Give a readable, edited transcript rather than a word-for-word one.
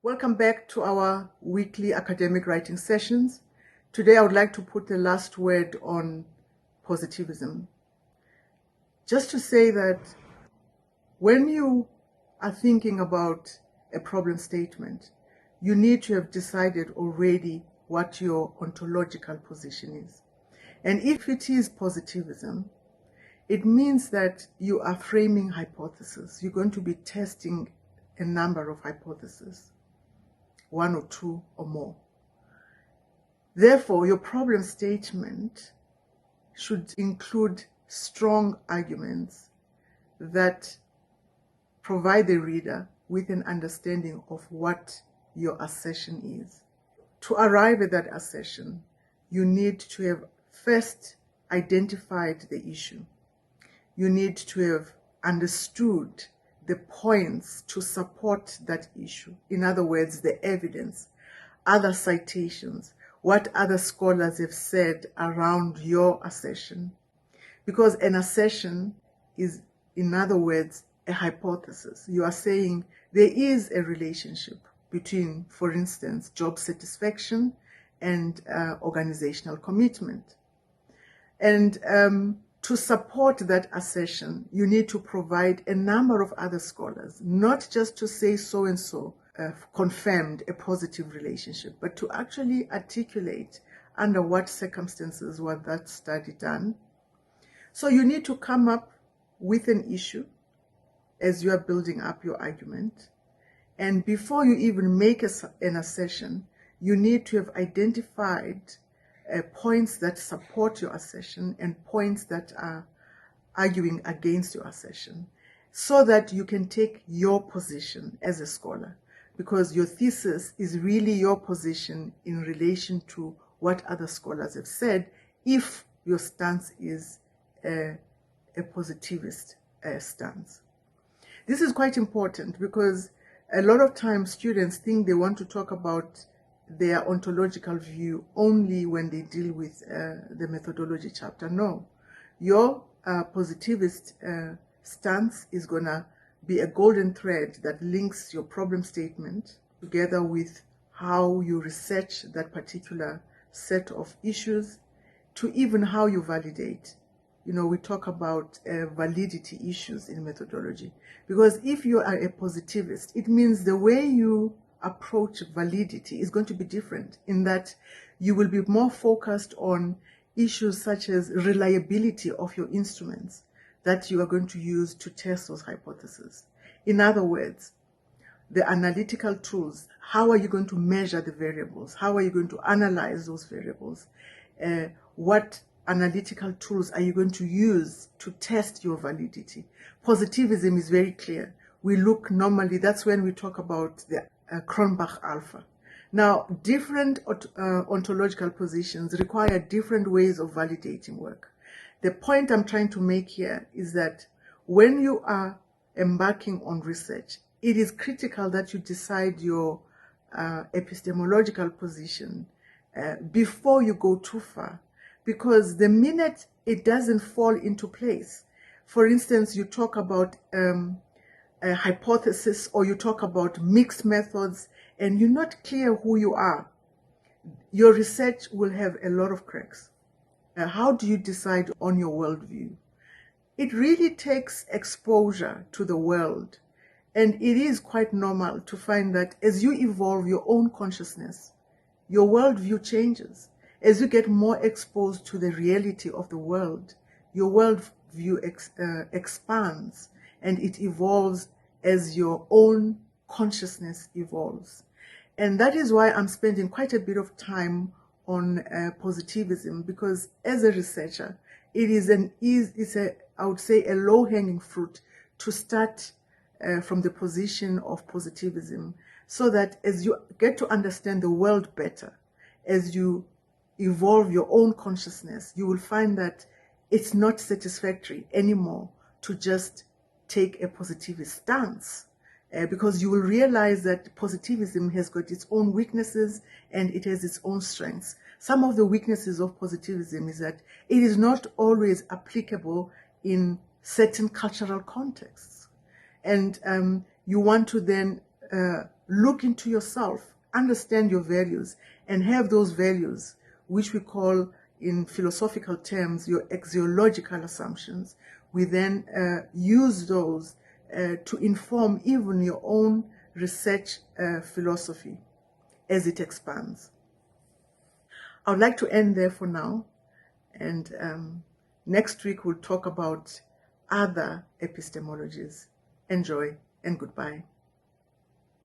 Welcome back to our weekly academic writing sessions. Today I would like to put the last word on positivism. Just to say that when you are thinking about a problem statement, you need to have decided already what your ontological position is. And if it is positivism, it means that you are framing hypotheses. You're going to be testing a number of hypotheses, one or two or more. Therefore, your problem statement should include strong arguments that provide the reader with an understanding of what your assertion is. To arrive at that assertion, you need to have first identified the issue. You need to have understood the points to support that issue. In other words, the evidence, other citations, what other scholars have said around your assertion. Because an assertion is, in other words, a hypothesis. You are saying there is a relationship between, for instance, job satisfaction and organizational commitment. And to support that assertion, you need to provide a number of other scholars, not just to say so-and-so confirmed a positive relationship, but to actually articulate under what circumstances was that study done. So you need to come up with an issue as you are building up your argument. And before you even make an assertion, you need to have identified points that support your assertion and points that are arguing against your assertion, so that you can take your position as a scholar, because your thesis is really your position in relation to what other scholars have said, if your stance is a positivist stance. This is quite important because a lot of times students think they want to talk about their ontological view only when they deal with the methodology chapter. No, your positivist stance is going to be a golden thread that links your problem statement together with how you research that particular set of issues, to even how you validate. You know, we talk about validity issues in methodology, because if you are a positivist, it means the way you approach validity is going to be different, in that you will be more focused on issues such as reliability of your instruments that you are going to use to test those hypotheses. In other words, the analytical tools, how are you going to measure the variables? How are you going to analyze those variables? What analytical tools are you going to use to test your validity? Positivism is very clear. We look normally, that's when we talk about the Cronbach alpha. Now, different ontological positions require different ways of validating work. The point I'm trying to make here is that when you are embarking on research, it is critical that you decide your epistemological position before you go too far. Because the minute it doesn't fall into place, for instance, you talk about a hypothesis, or you talk about mixed methods, and you're not clear who you are, your research will have a lot of cracks. How do you decide on your worldview? It really takes exposure to the world, and it is quite normal to find that as you evolve your own consciousness, your worldview changes. As you get more exposed to the reality of the world, your worldview expands, and it evolves as your own consciousness evolves. And that is why I'm spending quite a bit of time on positivism, because as a researcher, it's I would say, a low-hanging fruit to start from the position of positivism, so that as you get to understand the world better, as you evolve your own consciousness, you will find that it's not satisfactory anymore to just take a positivist stance, because you will realize that positivism has got its own weaknesses and it has its own strengths. Some of the weaknesses of positivism is that it is not always applicable in certain cultural contexts. And you want to then look into yourself, understand your values, and have those values, which we call in philosophical terms your axiological assumptions. We then use those to inform even your own research philosophy as it expands. I would like to end there for now, and next week we'll talk about other epistemologies. Enjoy and goodbye.